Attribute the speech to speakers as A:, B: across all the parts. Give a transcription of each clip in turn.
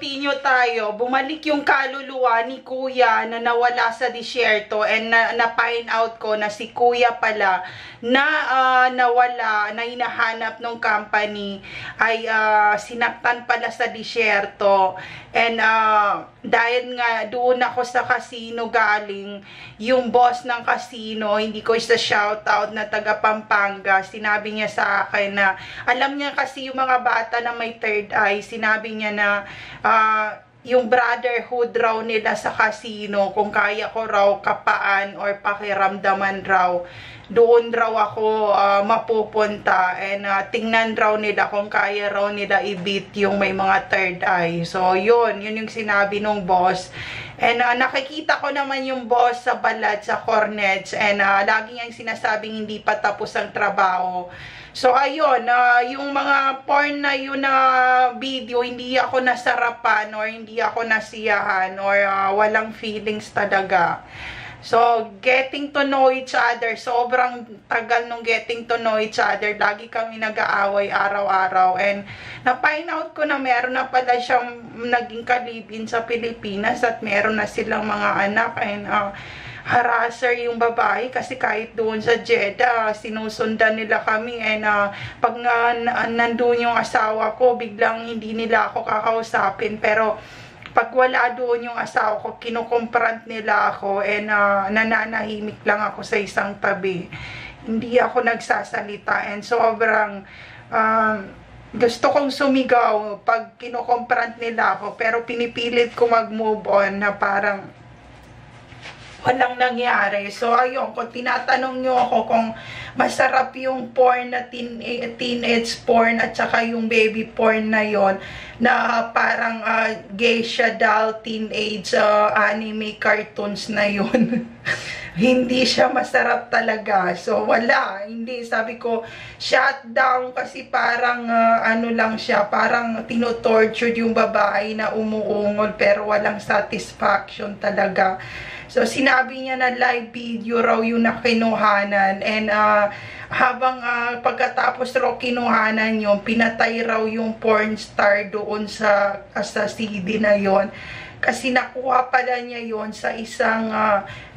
A: continue tayo. Bumalik yung kaluluwa ni Kuya na nawala sa disyerto, and na-find out ko na si Kuya pala na nawala, na hinahanap ng company ay sinaktan pala sa disyerto. And dahil nga doon ako sa casino galing, yung boss ng casino, hindi ko isa shoutout na taga Pampanga, sinabi niya sa akin na alam niya kasi yung mga bata na may third eye, sinabi niya na yung brotherhood raw nila sa casino, kung kaya ko raw kapaan or pakiramdaman raw, doon raw ako mapupunta, and tingnan raw nila kung kaya raw nila i-beat yung may mga third eye. So yun yung sinabi nung boss. And nakikita ko naman yung boss sa Balad, sa Cornets, and lagi niyang sinasabing hindi pa tapos ang trabaho. So ayun, yung mga porn na yun na video, hindi ako nasarapan or hindi ako nasiyahan or walang feelings talaga. So, getting to know each other, sobrang tagal nung getting to know each other. Lagi kami nag-aaway araw-araw. And na-find out ko na meron na pala siyang naging kalibin sa Pilipinas at meron na silang mga anak. And harasser yung babae kasi kahit doon sa Jeddah, sinusundan nila kami. And pag nandun yung asawa ko, biglang hindi nila ako kakausapin. Pero pag wala doon yung asawa ko, kinukomprant nila ako, and nananahimik lang ako sa isang tabi. Hindi ako nagsasalita, and sobrang gusto kong sumigaw pag kinukomprant nila ako, pero pinipilit ko mag-move on na parang walang nangyari. So ayun, kung tinatanong nyo ako kung masarap yung porn na teenage porn at saka yung baby porn na yon na parang geisha doll, teenage anime cartoons na yon hindi siya masarap talaga. So wala, hindi, sabi ko shut down, kasi parang ano lang siya, parang tinotorture yung babae na umuungol pero walang satisfaction talaga. So, sinabi niya na live video raw yung nakinuhanan, and habang pagkatapos raw kinuhanan yun, pinatay raw yung porn star doon sa CD na yon. Kasi nakuha pala niya yon sa isang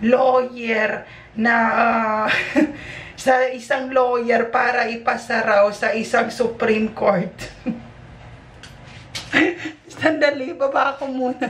A: lawyer na sa isang lawyer para ipasa raw sa isang Supreme Court. Sandali, baba ako muna.